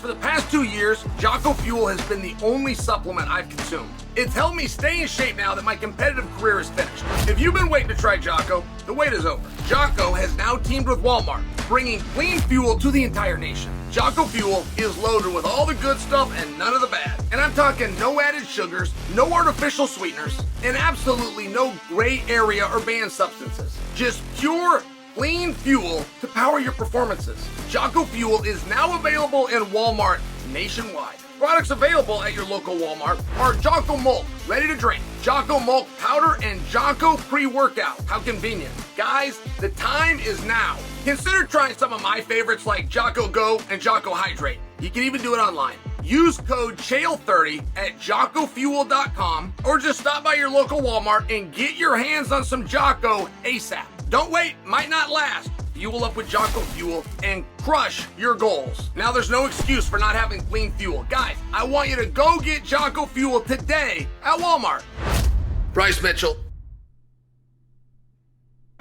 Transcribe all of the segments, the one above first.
For the past 2 years, Jocko Fuel has been the only supplement I've consumed. It's helped me stay in shape now that my competitive career is finished. If you've been waiting to try Jocko, the wait is over. Jocko has now teamed with Walmart, bringing clean fuel to the entire nation. Jocko Fuel is loaded with all the good stuff and none of the bad. And I'm talking no added sugars, no artificial sweeteners, and absolutely no gray area or banned substances. Just pure, clean fuel to power your performances. Jocko Fuel is now available in Walmart nationwide. Products available at your local Walmart are Jocko Malt, ready to drink, Jocko Malt powder, and Jocko pre-workout. How convenient. Guys, the time is now. Consider trying some of my favorites like Jocko Go and Jocko Hydrate. You can even do it online. Use code Chael30 at JockoFuel.com or just stop by your local Walmart and get your hands on some Jocko ASAP. Don't wait, might not last. Fuel up with Jocko Fuel and crush your goals. Now there's no excuse for not having clean fuel. Guys, I want you to go get Jocko Fuel today at Walmart. Bryce Mitchell.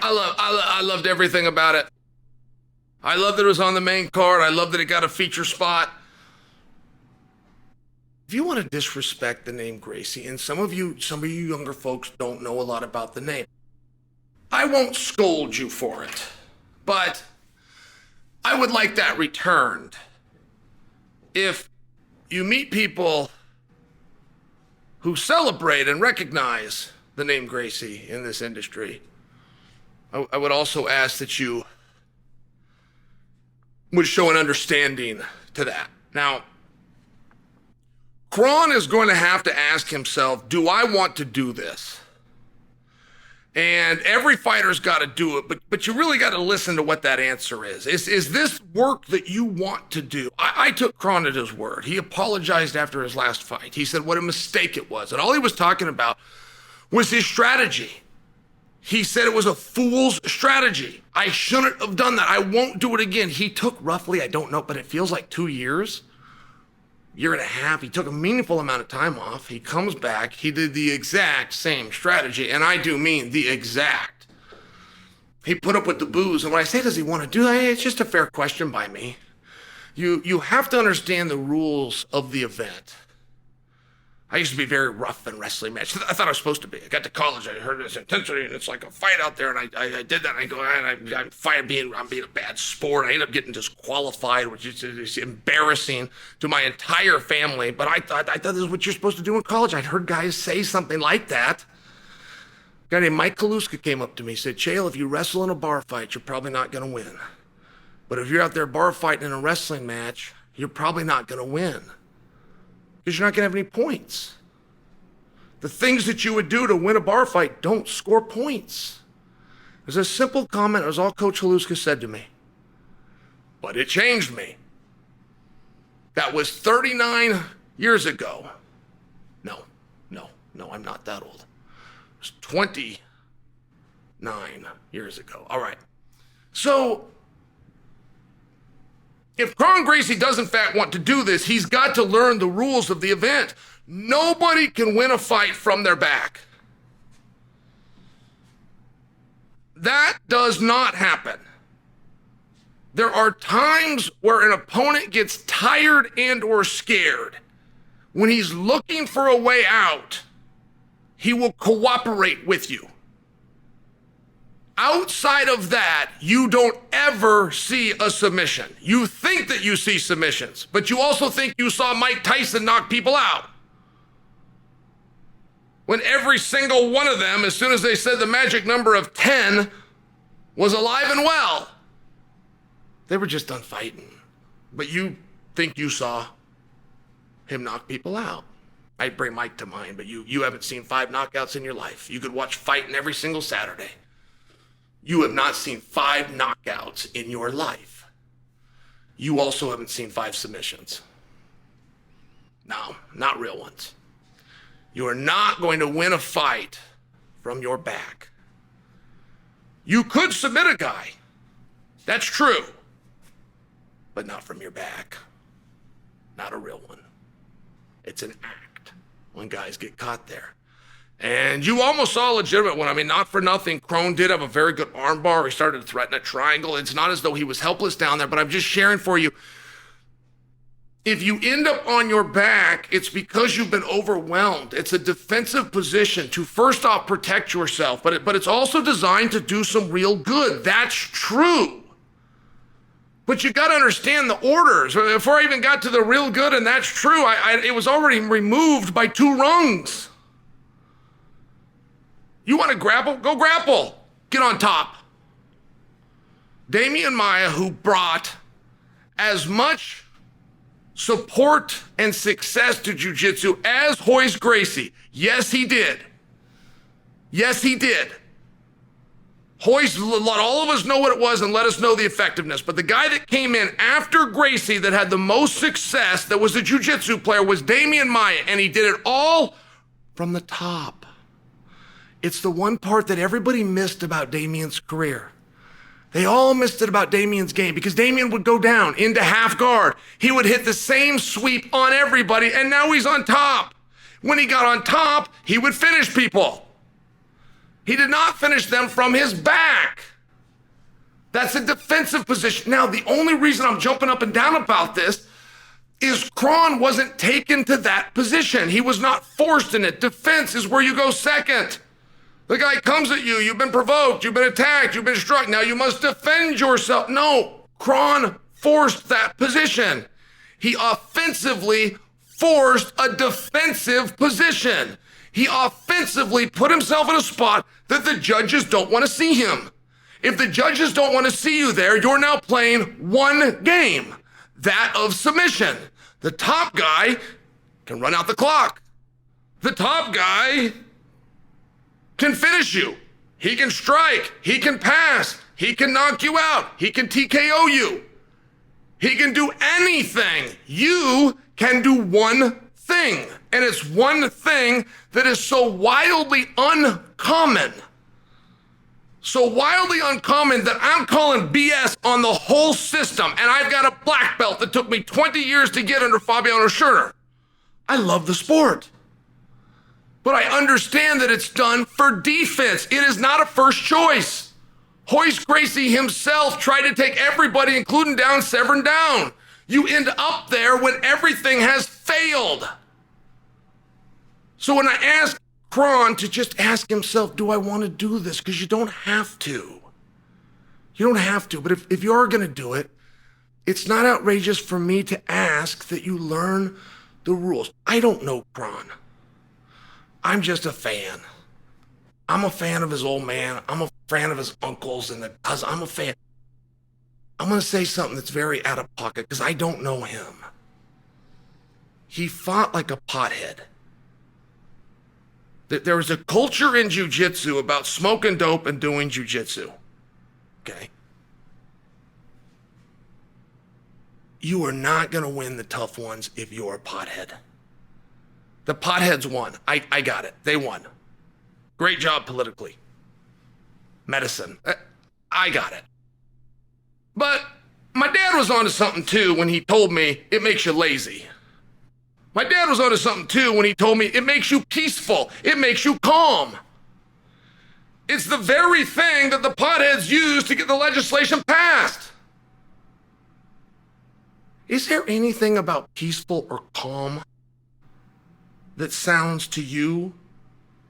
I loved everything about it. I love that it was on the main card. I love that it got a feature spot. If you want to disrespect the name Gracie, and some of you younger folks don't know a lot about the name, I won't scold you for it, but I would like that returned. If you meet people who celebrate and recognize the name Gracie in this industry, I would also ask that you would show an understanding to that. Now, Kron is going to have to ask himself, do I want to do this? And every fighter's got to do it, but you really got to listen to what that answer is. Is this work that you want to do? I took Kron at his word. He apologized after his last fight. He said what a mistake it was. And all he was talking about was his strategy. He said it was a fool's strategy. I shouldn't have done that. I won't do it again. He took roughly, I don't know, but it feels like 2 years. Year and a half, he took a meaningful amount of time off. He comes back, he did the exact same strategy, and I do mean the exact. He put up with the booze, and when I say, does he want to do that? It's just a fair question by me. You have to understand the rules of the event. I used to be very rough in wrestling matches. I thought I was supposed to be. I got to college, I heard this intensity, and it's like a fight out there, and I did that, and I go, I'm being a bad sport. I ended up getting disqualified, which is embarrassing to my entire family, but I thought this is what you're supposed to do in college. I'd heard guys say something like that. A guy named Mike Kaluska came up to me, said, Chael, if you wrestle in a bar fight, you're probably not going to win. But if you're out there bar fighting in a wrestling match, you're probably not going to win. Because you're not going to have any points. The things that you would do to win a bar fight don't score points. It was a simple comment. It was all Coach Haluska said to me. But it changed me. That was 39 years ago. No, I'm not that old. It was 29 years ago. All right. So, if Kron Gracie does in fact want to do this, he's got to learn the rules of the event. Nobody can win a fight from their back. That does not happen. There are times where an opponent gets tired and or scared. When he's looking for a way out, he will cooperate with you. Outside of that, you don't ever see a submission. You think that you see submissions, but you also think you saw Mike Tyson knock people out. When every single one of them, as soon as they said the magic number of 10, was alive and well. They were just done fighting. But you think you saw him knock people out. I'd bring Mike to mind, but you haven't seen 5 knockouts in your life. You could watch fighting every single Saturday. You have not seen 5 knockouts in your life. You also haven't seen 5 submissions. No, not real ones. You are not going to win a fight from your back. You could submit a guy. That's true. But not from your back. Not a real one. It's an act when guys get caught there. And you almost saw a legitimate one. I mean, not for nothing, Kron did have a very good armbar. He started to threaten a triangle. It's not as though he was helpless down there, but I'm just sharing for you. If you end up on your back, it's because you've been overwhelmed. It's a defensive position to first off protect yourself, but it's also designed to do some real good. That's true. But you got to understand the orders. Before I even got to the real good, and that's true, it was already removed by 2 rungs. You want to grapple? Go grapple. Get on top. Demian Maia, who brought as much support and success to jiu-jitsu as Royce Gracie. Yes, he did. Yes, he did. Royce let all of us know what it was and let us know the effectiveness. But the guy that came in after Gracie that had the most success, that was a jiu-jitsu player, was Demian Maia, and he did it all from the top. It's the one part that everybody missed about Damian's career. They all missed it about Damian's game because Damian would go down into half guard. He would hit the same sweep on everybody, and now he's on top. When he got on top, he would finish people. He did not finish them from his back. That's a defensive position. Now, the only reason I'm jumping up and down about this is Kron wasn't taken to that position. He was not forced in it. Defense is where you go second. The guy comes at you, you've been provoked, you've been attacked, you've been struck, now you must defend yourself. No, Kron forced that position. He offensively forced a defensive position. He offensively put himself in a spot that the judges don't want to see him. If the judges don't want to see you there, you're now playing one game, that of submission. The top guy can run out the clock. The top guy can finish you. He can strike. He can pass. He can knock you out. He can TKO you. He can do anything. You can do one thing. And it's one thing that is so wildly uncommon. So wildly uncommon that I'm calling BS on the whole system. And I've got a black belt that took me 20 years to get under Fabiano Schurter. I love the sport. But I understand that it's done for defense. It is not a first choice. Royce Gracie himself tried to take everybody, including down Severn, down. You end up there when everything has failed. So when I ask Kron to just ask himself, do I want to do this? Because you don't have to. You don't have to. But if you are going to do it, it's not outrageous for me to ask that you learn the rules. I don't know Kron. I'm just a fan. I'm a fan of his old man. I'm a fan of his uncles and the cousins. I'm a fan. I'm going to say something that's very out of pocket because I don't know him. He fought like a pothead. There was a culture in jiu-jitsu about smoking dope and doing jiu-jitsu. Okay? You are not going to win the tough ones if you're a pothead. The potheads won. I got it. They won. Great job politically. Medicine. I got it. But my dad was onto something too when he told me it makes you lazy. My dad was onto something too when he told me it makes you peaceful. It makes you calm. It's the very thing that the potheads use to get the legislation passed. Is there anything about peaceful or calm that sounds to you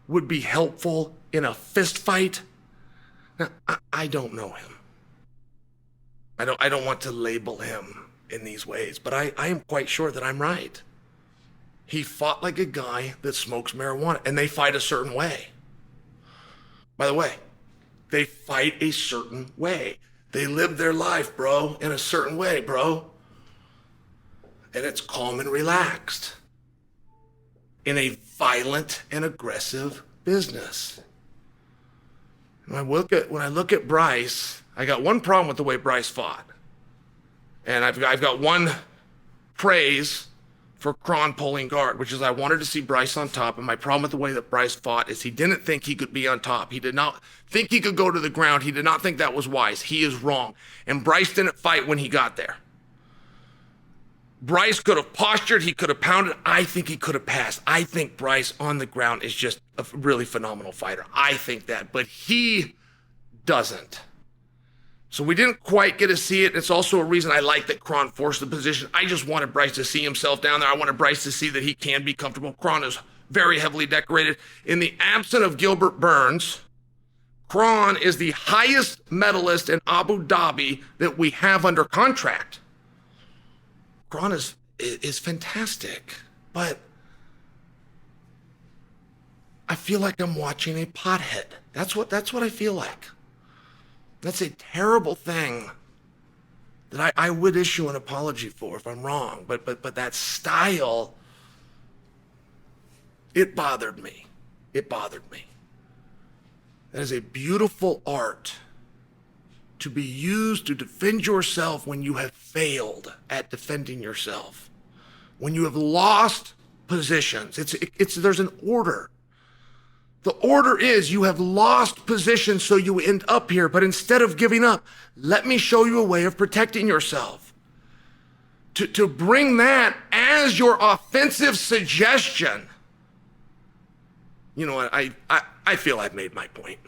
would be helpful in a fist fight? Now, I don't know him. I don't want to label him in these ways, but I am quite sure that I'm right. He fought like a guy that smokes marijuana, and they fight a certain way. By the way, they fight a certain way. They live their life, bro, in a certain way, bro. And it's calm and relaxed in a violent and aggressive business. When I look at Bryce, I got one problem with the way Bryce fought. And I've got one praise for Kron pulling guard, which is I wanted to see Bryce on top. And my problem with the way that Bryce fought is he didn't think he could be on top. He did not think he could go to the ground. He did not think that was wise. He is wrong. And Bryce didn't fight when he got there. Bryce could have postured, he could have pounded. I think he could have passed. I think Bryce on the ground is just a really phenomenal fighter. I think that, but he doesn't. So we didn't quite get to see it. It's also a reason I like that Kron forced the position. I just wanted Bryce to see himself down there. I wanted Bryce to see that he can be comfortable. Kron is very heavily decorated. In the absence of Gilbert Burns, Kron is the highest medalist in Abu Dhabi that we have under contract. Kron is fantastic, but I feel like I'm watching a pothead. That's what I feel like. That's a terrible thing that I would issue an apology for if I'm wrong. But that style, it bothered me. It bothered me. That is a beautiful art to be used to defend yourself when you have failed at defending yourself. When you have lost positions. There's an order. The order is you have lost position, so you end up here. But instead of giving up, let me show you a way of protecting yourself. To bring that as your offensive suggestion. You know what? I feel I've made my point.